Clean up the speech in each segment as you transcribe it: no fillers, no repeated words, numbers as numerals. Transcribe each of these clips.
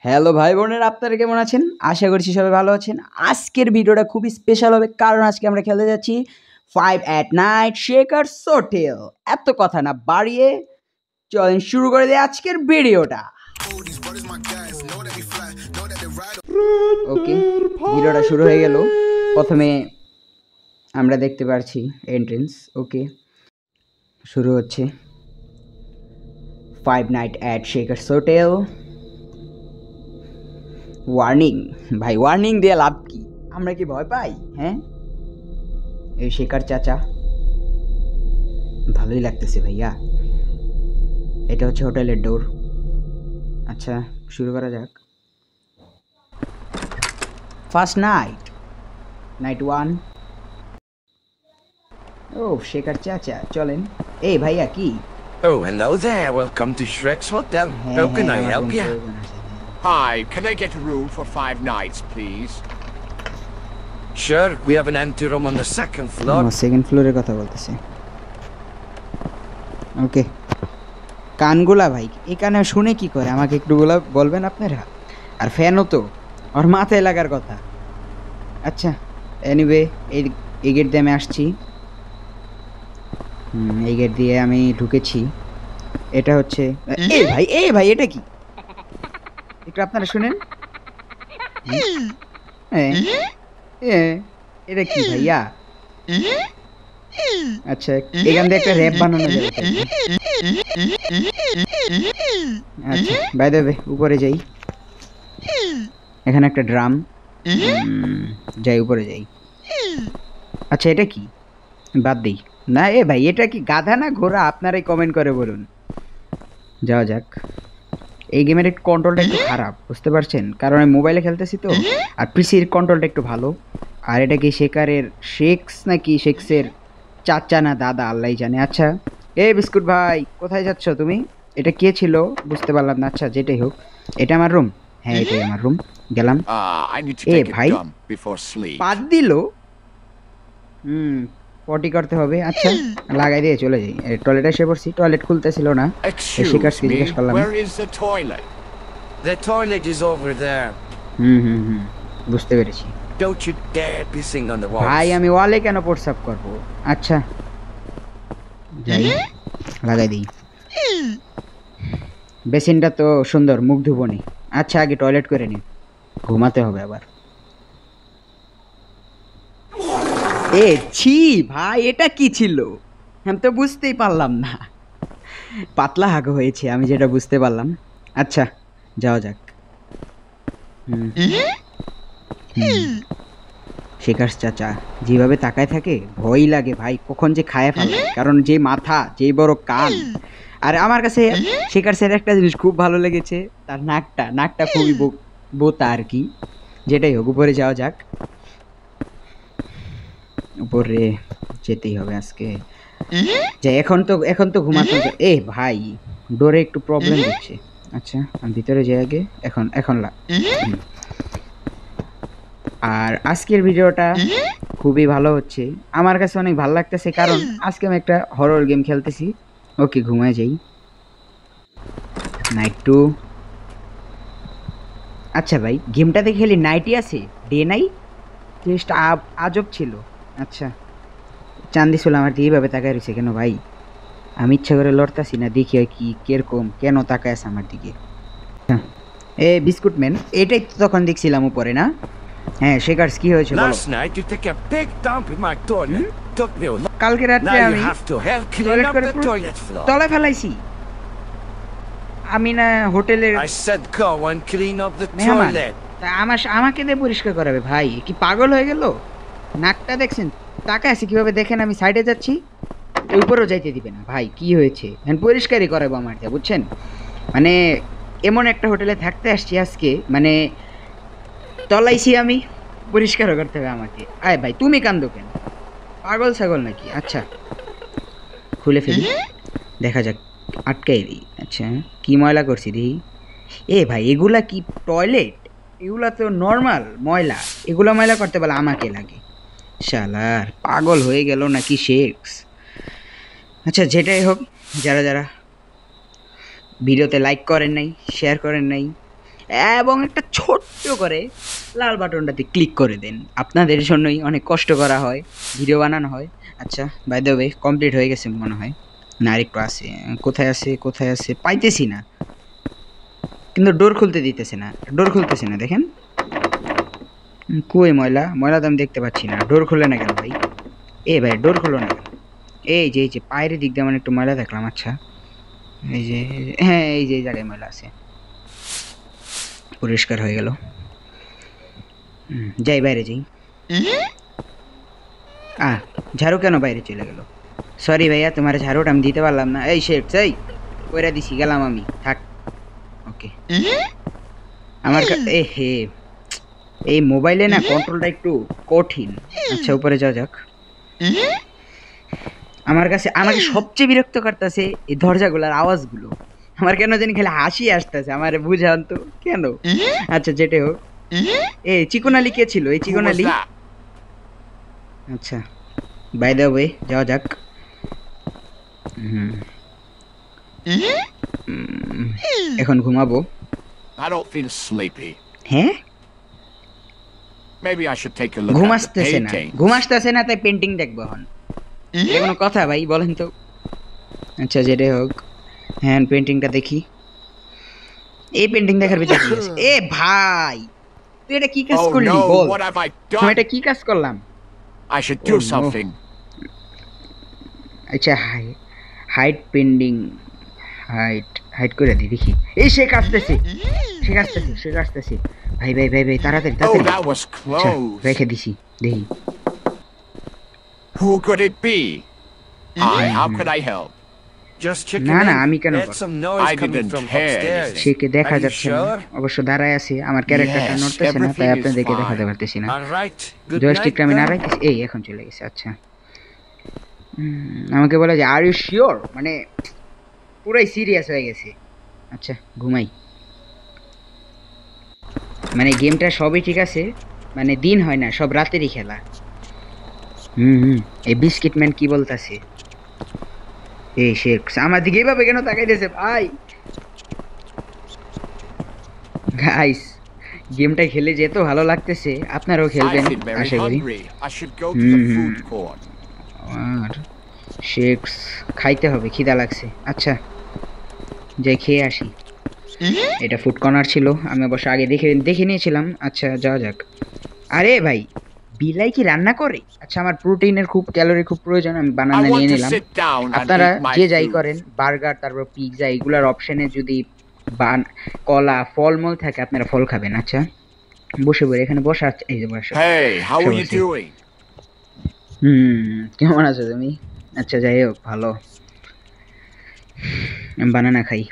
Hello ভাই বোনেরা, আপনারা কেমন আছেন? আশা করছি সবাই ভালো আছেন। আজকের ভিডিওটা খুবই স্পেশাল হবে, কারণ আজকে আমরা খেলতে যাচ্ছি 5 at night শেকারস হোটেল। এত কথা না বাড়িয়ে চলেন শুরু করে দিই আজকের ভিডিওটা। ওকে, ভিডিওটা শুরু হয়ে গেল। প্রথমে আমরা দেখতে পাচ্ছি এন্ট্রেন্স। ওকে, শুরু হচ্ছে 5 night at শেকারস হোটেল। ওয়ার্নিং ভাই, ওয়ার্নিং দিয়ে লাভ কি? আমরা কি ভয় পাই? হ্যাঁ, এই শেখার চাচা ভালোই লাগতেছে ভাইয়া। এটা হচ্ছে হোটেলের ডোর। আচ্ছা, শুরু করা যাক। First night, night 1। ও শেখার চাচা, চলেন। এই ভাইয়া কি? Oh, hello there. Welcome to Shrek's Hotel. How can I help you? Hi, can I get a room for 5 nights, please? Sure, we have an empty room on the second floor. Second ফ্লোরের কথা বলতেছে। ওকে, কানগুলা ভাই এখানে শুনে কি করে আমাকে একটু বলবেন আপনারা? আর ফ্যানও তো ওর মাথায় লাগার কথা। আচ্ছা, এনিওয়ে এই গেট দিয়ে আমি আসছি। এই গেট দিয়ে আমি ঢুকেছি। এটা হচ্ছে এই ভাই এটা কি? একটু আপনারা শুনেন। এটা কি ভাইয়া? আচ্ছা, এখান থেকে একটা র্যাপ বানানো যাবে। আচ্ছা, বাই দ্য ওয়ে উপরে যাই। এখানে একটা ড্রাম, যাই উপরে যাই। আচ্ছা, এটা কি? বাদ দিই না। ভাই এটা কি গাধা না ঘোড়া? আপনারাই কমেন্ট করে বলুন। যাওয়া যাক। এই গেমের একটু কন্ট্রোলটা একটু খারাপ, বুঝতে পারছেন, কারণ আমি মোবাইলে খেলতেছি তো। আর পিসির কন্ট্রোলটা একটু ভালো। আর এটা কি শেখারের শেক্স নাকি শেক্সের চাচা না দাদা, আল্লাহ জানে। আচ্ছা, বিস্কুট ভাই কোথায় যাচ্ছ তুমি? এটা কে ছিল বুঝতে পারলাম না। আচ্ছা, যেটাই হোক, এটা আমার রুম। হ্যাঁ, এটাই আমার রুম। গেলাম। I need to take ভাই a dump before sleep. পাত দিল। পটি করতে হবে। আচ্ছা, লাগাই দিয়ে চলে যাই। টয়লেটে এসে পড়ছি, টয়লেট খুলতেছিল না। Excuse me, where is the toilet? The toilet is over there. বুঝতে পেরেছি। Don't you dare pissing on the walls. ভাই আমি ওয়ালে কেন প্রস্রাব করব? আচ্ছা, যাই লাগাই দিই। বেসিনটা তো সুন্দর, মুখ ধুবনি। আচ্ছা, আগে টয়লেট করে নি, ঘুমাতে হবে আবার। ছি ভাই, এটা কি ছিল? আমি তো বুঝতেই পারলাম না। পাতলা হাগ হয়েছে, আমি যেটা বুঝতে পারলাম। আচ্ছা, যাওয়া যাক। শেখার্স চাচা যেভাবে তাকায় থাকে ভয় লাগে ভাই, কখন যে খায় ফেলে। কারণ যে মাথা, যে বড় কান। আর আমার কাছে শেখার্সের একটা জিনিস খুব ভালো লেগেছে, তার নাকটা খুবই বোতা আর কি। যেটাই হোক, উপরে যাওয়া যাক। উপরে যেতেই হবে আজকে। যে এখন তো ঘুমাতে। ভাই ডোরে একটু প্রবলেম হচ্ছে। আচ্ছা, আমি ভিতরে যাই আগে। এখন আর আজকের ভিডিওটা খুবই ভালো হচ্ছে, আমার কাছে অনেক ভালো লাগতেছে, কারণ আজকে আমি একটা হরর গেম খেলতেছি। ওকে, ঘুমায় যাই। নাইট 2। আচ্ছা ভাই, গেমটাতে খেলি নাইটই আছে, ডে নাই? জিনিসটা আজব ছিল। আচ্ছা, চান্দি ছিল আমার দিয়ে এইভাবে তাকায় রয়েছে কেন ভাই? আমি ইচ্ছা করে লড়তাছি না, দেখি কি কিরকম কেন তাকায় আছে আমার দিকে। বিস্কুট ম্যান, এটাই তো তখন দেখছিলাম উপরে না? হ্যাঁ, শেখার্স কি হয়েছে বলো। Last night you took a big dump in my toilet. Took me a lot. কালকে রাতে Now you আমি have to help clean toilet up করে the toilet floor. তলায় ফেলাইছি। আমি না হোটেলের I said go and clean up the মেহমান, toilet. তা আমাকে দিয়ে পরিষ্কার করাবে? ভাই কি পাগল হয়ে গেল? নাকটা দেখছেন, তাকায় আছে কিভাবে দেখেন। আমি সাইডে যাচ্ছি, উপরেও যাইতে দিবে না। ভাই কি হয়েছে? পরিষ্কারই করাবো আমার দিয়ে, বুঝছেন? মানে এমন একটা হোটেলে থাকতে আসছি আজকে, মানে তলাইছি আমি, পরিষ্কারও করতে হবে আমাকে। আয় ভাই, তুমি কান্দো কেন? পাগল ছাগল নাকি? আচ্ছা, খুলে ফেলি, দেখা যাক, আটকাই দিই। আচ্ছা, কি ময়লা করছি দিই? ভাই এগুলা কি টয়লেট? এগুলা তো নর্মাল ময়লা, এগুলা ময়লা করতে বলে আমাকে লাগে। শালার পাগল হয়ে গেল নাকি শেক্স? আচ্ছা, যেটাই হোক, যারা ভিডিওতে লাইক করেন নাই, শেয়ার করেন নাই, এবং একটা ছোট্ট করে লাল বাটনটাতে ক্লিক করে দেন। আপনাদের জন্যই অনেক কষ্ট করা হয়, ভিডিও বানানো হয়। আচ্ছা, বাই দ্য ওয়ে কমপ্লিট হয়ে গেছে মনে হয়। না, আরেকটু আছে। কোথায় আছে, কোথায় আছে, পাইতেছি না। কিন্তু ডোর খুলতে দিতেছে না, ডোর খুলতেছে না, দেখেন। কই ময়লা, ময়লা তো আমি দেখতে পাচ্ছি না। ডোর খুলে না কেন ভাই? এ ভাই ডোর খুলো না কেন? এই যে পায়ের দিক দিয়ে মানে একটু ময়লা দেখলাম। আচ্ছা, হ্যাঁ, এই যে এই জায়গায় ময়লা আছে, পরিষ্কার হয়ে গেল। যাই, বাইরে যাই। ঝাড়ু কেন বাইরে চলে গেল? সরি ভাইয়া, তোমার ঝাড়ুটা আমি দিতে পারলাম না। এই শেট, এই কইরা দিছি, গেলাম আমি, থাক। ওকে, আমার এ হে, এই মোবাইলে না কন্ট্রোলটা একটু কঠিন। আচ্ছা, উপরে যাওয়া যাক। আমার কাছে আমাকে সবচেয়ে বিরক্ত করতেছে এই দরজাগুলোর আওয়াজগুলো। আমার কেন জানি খালি হাসি আসতেছে, আমার বুঝান তো কেন। আচ্ছা, যেটা হোক। এই চিকন আলী কে ছিল? এই Who চিকন was আলী। that? আচ্ছা, বাই দ্য ওয়ে যাওয়া যাক। এখন ঘুমাবো। I don't feel sleepy. হ্যাঁ, Maybe I should take a look ঘুম at the আসতেছে না, painting. ঘুম আসতেছে না, তাই পেন্টিং দেখবো এখন। এটা কোনো কথা ভাই, বলেন তো? আচ্ছা, যেটাই হোক, হ্যাঁ পেন্টিংটা দেখি। এই পেন্টিং দেখার ভিতরে কি আছে? এ ভাই, তুই এটা কি কাজ Oh করলি no, ball? what have I আমি done? এটা কি কাজ করলাম? I should do Oh, no. something. আচ্ছা, হাইট পেন্ডিং, হাইট করে দিই দেখি। এই শেখ আসতেছে, শেখ আসতেছে। ভাই ভাই ভাই ভাই, তাড়াতাড়ি Oh, তাড়াতাড়ি। that was আচ্ছা, close. রেখে দিছি, দেখি। Who could it be? Hi, how could I help? Just checking না, in. না, আমি কেন There's করব? some noise I coming didn't from hear upstairs. anything. শেখে দেখা Are you যাচ্ছে না, sure? অবশ্য দাঁড়ায় আছে। আমার ক্যারেক্টারটা Yes, নড়তেছে না, তাই everything is আপনাদেরকে fine. দেখাতে পারতেছি না। All right. Good জয়স্টিকটা night আমি then. নাড়াইতেছি, এই এখন চলে গেছে। আচ্ছা, আমাকে বলে যে আর ইউ শিওর, মানে পুরাই সিরিয়াস হয়ে গেছে। আচ্ছা, ঘুমাই। মানে গেমটা সবই ঠিক আছে, মানে দিন হয় না, সব রাতেরই খেলা। এই বিস্কিট ম্যান কি বলতাছে? এই শেখ আমার দিকে এইভাবে কেন তাকাইতেছে ভাই? গাইস, গেমটা খেলে যে এত ভালো লাগতেছে, আপনারাও খেলবেন I feel very আশা করি। hungry. I should go to the food court. আর শেকস খাইতে হবে, খিদা লাগছে। আচ্ছা, যাই খেয়ে আসি। এটা ফুড কর্নার ছিল, আমি অবশ্য আগে দেখে নিয়েছিলাম। আচ্ছা, যাওয়া যাক। আরে ভাই, বিলাই কি রান্না করে? আচ্ছা, আমার প্রোটিনের খুব ক্যালোরি খুব প্রয়োজন, আমি I বানানা want নিয়ে to নিলাম। sit down and আপনারা eat my যে যাই food. করেন, বার্গার, তারপর পিৎজা, এগুলার অপশনে যদি কলা, ফলমূল থাকে, আপনারা ফল খাবেন। আচ্ছা, বসে পড়ে এখানে বসা আছে, এই যে বসা। Hey, how are you Sure, doing? কেমন আছো তুমি? আচ্ছা, যাই হোক, ভালো। আমি বানানা খাই।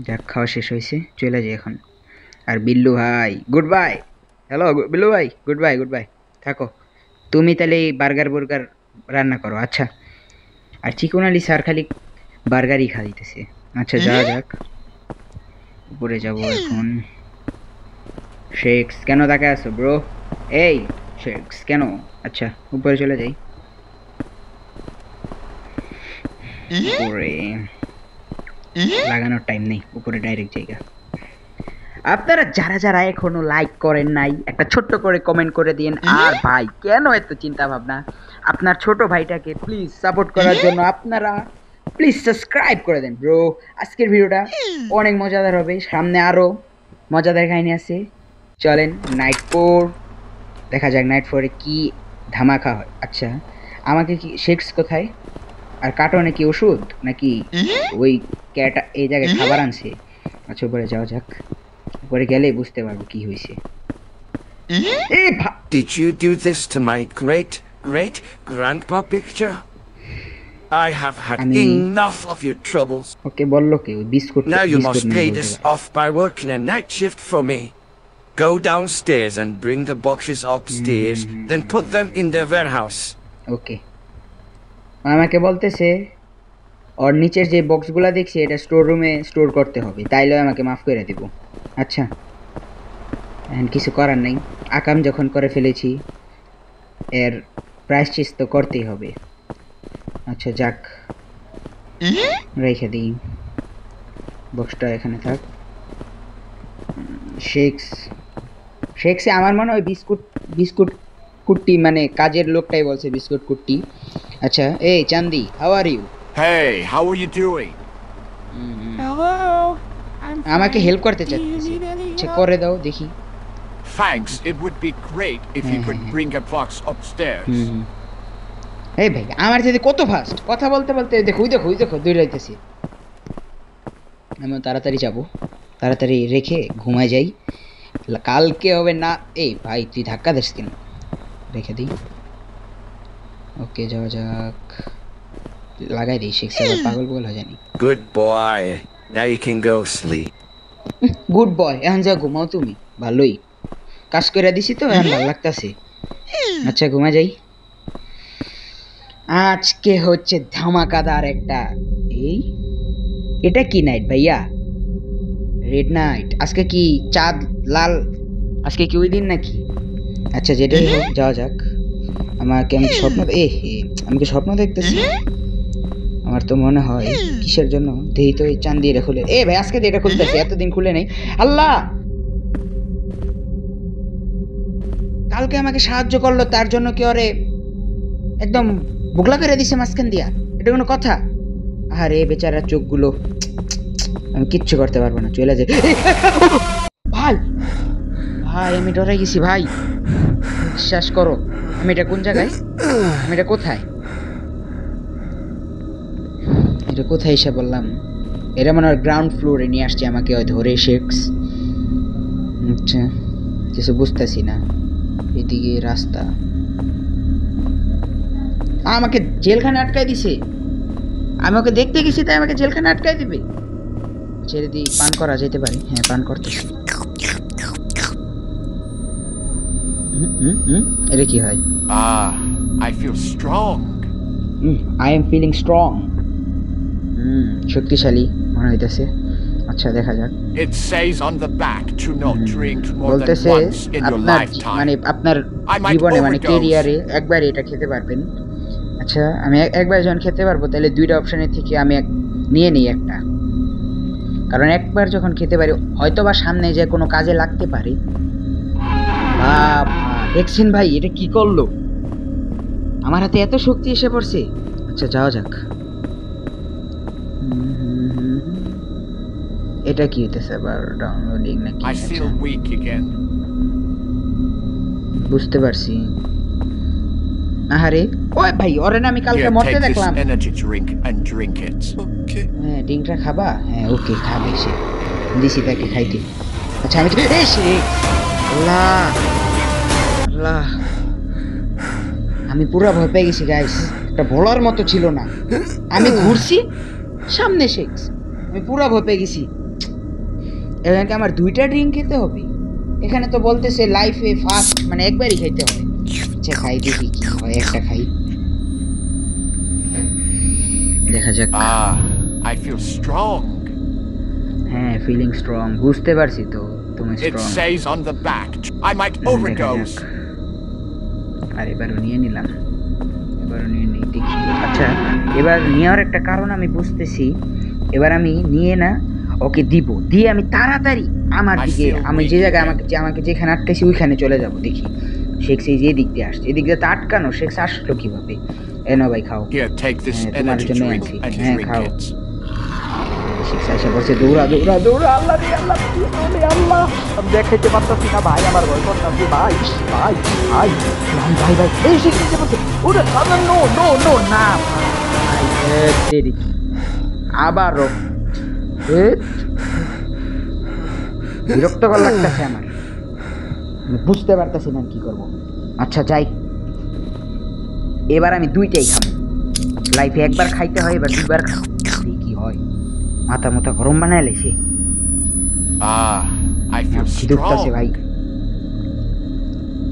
যাক, খাওয়া শেষ হয়েছে, চলে যাই এখন। আর বিল্লু ভাই গুড বাই। হ্যালো বিল্লু ভাই, গুড বাই, গুড বাই। থাকো, তুমি তাহলে এই বার্গার বুর্গার রান্না করো। আচ্ছা, আর চিকন আলী স্যার খালি বার্গারই খাইতেছে। আচ্ছা, যাওয়া যাক, উপরে যাব এখন। শেক্স কেন তাকায় আছো ব্রো? এই শেক্স কেন? আচ্ছা, উপরে চলে যাই। উপরে লাগানোর টাইম নেই, উপরে ডাইরেক্ট জায়গা। আপনারা যারা যারা এখনো লাইক করেন নাই, একটা ছোট্ট করে কমেন্ট করে দিন। আর ভাই, কেন এত চিন্তা ভাবনা? আপনার ছোট ভাইটাকে প্লিজ সাপোর্ট করার জন্য আপনারা প্লিজ সাবস্ক্রাইব করে দেন ব্রো। আজকের ভিডিওটা অনেক মজাদার হবে, সামনে আরো মজাদার কাহিনী আছে। চলেন নাইট 4 দেখা যাক, নাইট 4-এ কি ধামাকা হয়। আচ্ছা, আমাকে কি শেক্স কোথায়? আর কার্টনে কি ওষুধ নাকি ওই ক্যাট এই জায়গায় খাবার আনছে? আচ্ছা, উপরে যাওয়া যাক, উপরে গেলেই বুঝতে পারবো কি হয়েছে। Did you do this to my great grandpa picture? I have had enough of your troubles. ওকে বললো কি ওই biscuit? Now you must pay this off by working a night shift for me. Go downstairs and bring the boxes upstairs, then put them in the warehouse. ওকে, আমাকে বলতেছে ওর নিচের যে বক্সগুলো দেখছি এটা স্টোর রুমে স্টোর করতে হবে, তাইলে আমাকে মাফ করে দিব। আচ্ছা, এখন কিছু করার নেই, আকাম যখন করে ফেলেছি এর প্রায়শ্চিত্ত তো করতেই হবে। আচ্ছা, যাক, রেখে দিই। বক্সটা এখানে থাক। শেক্স শেক্সে আমার মনে হয় বিস্কুট বিস্কুট কুট্টি, মানে কাজের লোকটাই বলছে বিস্কুট কুট্টি। আচ্ছা এই Chandi, how are you? Hey, how are you doing? Hello. I'm আমাকে fine. হেল্প করতে Do you চাচ্ছি। need any আচ্ছা help? করে দাও দেখি। Thanks. It would be great if you could bring a box upstairs. এই ভাই আমার যদি কত ফাস্ট কথা বলতে বলতে দেখো দেখো দেখো দৌড়াইতেছি। আমি তাড়াতাড়ি যাব, তাড়াতাড়ি রেখে ঘুমায় যাই, কালকে হবে না। এই ভাই তুই ধাক্কা দিস কেন? রেখে দিই। ওকে যাওয়া যাক, লাগাই দিই। শেখ সাহেব পাগল পাগল হয়ে জানি। Good boy. Now you can go sleep. Good boy, এখন যা ঘুমাও তুমি। ভালোই কাজ করে দিছি তো, এখন ভালো লাগতাছে। আচ্ছা ঘুমা যাই। আজকে হচ্ছে ধামাকাদার একটা, এই এটা কি নাইট ভাইয়া? Red night. আজকে কি চাঁদ লাল? আজকে কি ওই দিন নাকি? আচ্ছা যেটাই হোক যাওয়া যাক। আমাকে আমি স্বপ্ন আমি কি স্বপ্ন দেখতেছি? আমার তো মনে হয় কিসের জন্য দেই তো এই চাঁদ দিয়ে এটা খুলে। এ ভাই আজকে এটা খুলতেছে, এতদিন খুলে নেই। আল্লাহ কালকে আমাকে সাহায্য করলো, তার জন্য কি ওরে একদম বুগলা করে দিছে মাঝখান দিয়া? এটা কোনো কথা? আরে বেচারা চোখগুলো, আমি কিচ্ছু করতে পারবো না, চলে যাই। ভাই ভাই আমি ডরে গেছি ভাই, বিশ্বাস করো। আমি এটা কোন জায়গায়? আমি এটা কোথায়? এটা কোথায় এসে বললাম? এটা মনে হয় গ্রাউন্ড ফ্লোরে নিয়ে আসছে আমাকে ওই ধরে শেক্স। আচ্ছা কিছু বুঝতেছি না। এদিকে রাস্তা, আমাকে জেলখানে আটকাই দিছে। আমি ওকে দেখতে গেছি তাই আমাকে জেলখানে আটকাই দিবে? ছেড়ে দিই, পান করা যেতে পারে। হ্যাঁ পান করতেছি। এটা কি হয়? Ah, I feel strong. I am feeling strong. শক্তিশালী মনে হইতেছে। আচ্ছা দেখা যাক। It says on the back to not drink more than বলতেছে once in your আপনার lifetime. মানে আপনার I might জীবনে মানে overdose. ক্যারিয়ারে একবার এটা খেতে পারবেন। আচ্ছা আমি একবার যখন খেতে পারবো তাহলে দুইটা অপশনের থেকে আমি নিয়ে নিই একটা, কারণ একবার যখন খেতে পারি হয়তো বা সামনে যে কোনো কাজে লাগতে পারে। বাবা দেখছেন ভাই এটা কি করলো? আমার হাতে এত শক্তি এসে পড়ছে। আচ্ছা যাওয়া যাক। এটা কি হইতেছে আবার? ডাউনলোডিং নাকি? I feel weak again. বুঝতে পারছি। আরে ওই ভাই ওরে না আমি কালকে Here, মরতে take this দেখলাম। energy drink and drink it. হ্যাঁ ড্রিঙ্কটা খাবা? হ্যাঁ ওকে খাবে সে, দিছি তাকে খাইতে। আচ্ছা আমি আল্লাহ আল্লাহ আমি পুরো ভয় পেয়ে গেছি গাইস। এটা বলার মতো ছিল না। আমি ঘুরছি সামনে শেক্স, আমি পুরো ভয় পেয়ে গেছি। এখানে আমার দুইটা ড্রিঙ্ক খেতে হবে? এখানে তো বলতেছে লাইফে ফার্স্ট মানে একবারই খাইতে হয়। আচ্ছা খাই দেখি কি হয়, একটা খাই দেখা যাক। Ah, I feel strong. হ্যাঁ ফিলিং স্ট্রং, বুঝতে পারছি তো তুমি It strong. says on the back I might overdose. আর এবারও নিয়ে নিলাম, এবারও নিয়ে নিই দেখি। আচ্ছা এবার নেওয়ার একটা কারণ আমি বুঝতেছি। এবার আমি নিয়ে না ওকে দিব, দিয়ে আমি তাড়াতাড়ি আমার দিকে, আমি যে জায়গায় আমাকে যেখানে আটকাইছি ওইখানে চলে যাব। দেখি শেক্স এই যে দিক দিয়ে আসছে, এদিক দিয়ে তো আটকানো, শেক্স আসলো কিভাবে? এনো ভাই খাও। Here, take this হ্যাঁ, তোমার energy জন্য drink আনছি। and হ্যাঁ drink খাও। it. শেক্স এসে বলছে দৌড়া দৌড়া দৌড়া। আল্লাহ রে আল্লাহ রে আল্লাহ, আমি দেখাইতে পারতাছি না ভাই, আমার ভয় করতাছি ভাই ভাই ভাই ভাই ভাই ভাই। এই শেক্স এসে বলছে ওরে আল্লাহ, নো নো নো না ভাই। দেরি আবারও বিরক্তকর লাগতেছে আমার, আমি বুঝতে পারতেছি না কি করব। আচ্ছা যাই, এবার আমি দুইটাই খাবো। লাইফে একবার খাইতে হয়, এবার দুইবার খাবো, কি হয়। মাথা মাথা গরম বানায় লেছে। Ah, I feel ঢুকতেছে strong. ভাই।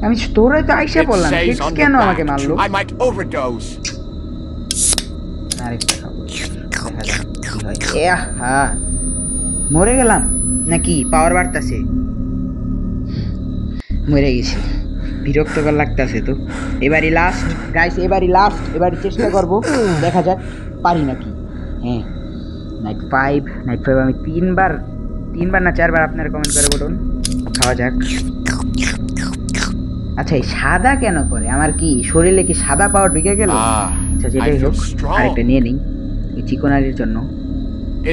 আমি তোরাই তো আইসা It বললাম says শেক্স on the কেন আমাকে back মারলো? I might overdose. আরেকটা খাবো, দেখা যাক কি হয়। হ্যাঁ মরে গেলাম নাকি? পাওয়ার বাড়তাছে, মরে গেছি। বিরক্তকর লাগতেছে তো। এবারই লাস্ট গাইস, এবারই লাস্ট, এবারই চেষ্টা করব, দেখা যাক পারি নাকি। হ্যাঁ নাইট 5 আমি তিনবার না 4বার আপনারা কমেন্ট করে বলুন। খাওয়া যাক। আচ্ছা এই সাদা কেন করে? আমার কি শরীরে কি সাদা পাওয়ার ঢুকে গেল? আচ্ছা I যেটাই feel হোক, আরেকটা strong. নিয়ে নিই এই চিকনারির জন্য।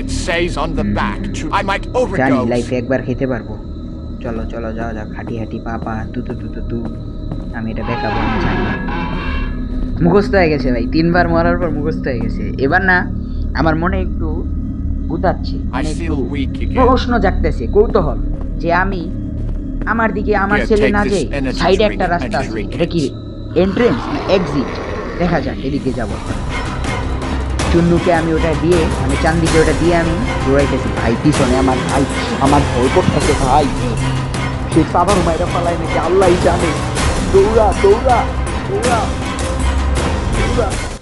It says on the back to I might জানি overdose. লাইফে একবার খেতে পারবো। চলো যাওয়া যাক। হাঁটি পা তু আমি এটা দেখাবো, আমি জানি। মুখস্থ হয়ে গেছে ভাই, 3বার মরার পর মুখস্থ হয়ে গেছে। এবার না আমার মনে একটু গুতাচ্ছে, I feel weak again. প্রশ্ন জাগতেছে, কৌতূহল যে আমি আমার দিকে আমার Here, ছেলে take না this যে energy সাইডে drink একটা and রাস্তা আছে, drink এটা কি it. এন্ট্রেন্স না এক্সিট? দেখা যাক, এদিকে যাব। চুন্নুকে আমি ওটা দিয়ে, মানে চান্দিকে ওটা দিয়ে আমি দৌড়াইতেছি। ভাই পিছনে আমার ভয় করতেছে ভাই। সে আবার মাইরা পালায় নাকি আল্লাহই জানে। দৌড়া।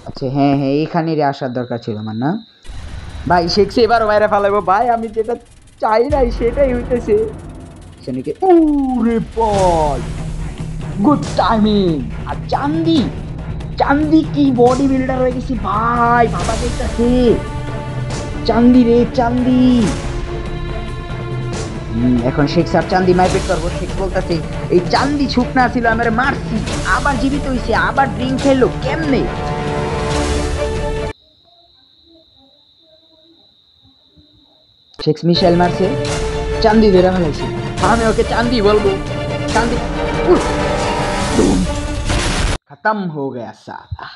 আচ্ছা হ্যাঁ এইখানেরই আসার দরকার ছিল আমার, না ভাই? শেখছে এবারও মাইরা ফালাইবো ভাই। আমি যেটা চাই নাই সেটাই হইতেছে। সেদিকে ওরে বল, গুড টাইমিং। আর চান্দি কি বডি বিল্ডার হয়ে গেছি ভাই, বাবা দেখতেছে। চান্দি এখন শেখ স্যার চান্দি মাইপেট করবো। শেখ বলতেছে এই চান্দি শুকনা ছিল, আমার মারছি, আবার জীবিত হয়েছে, আবার ড্রিঙ্ক খেলো কেমনে? শেখ মিশাইল মারছে, চান্দি ধরে ফেলাইছে। আমি ওকে চান্দি বলবো। চান্দি খতম হো গয়া সালা।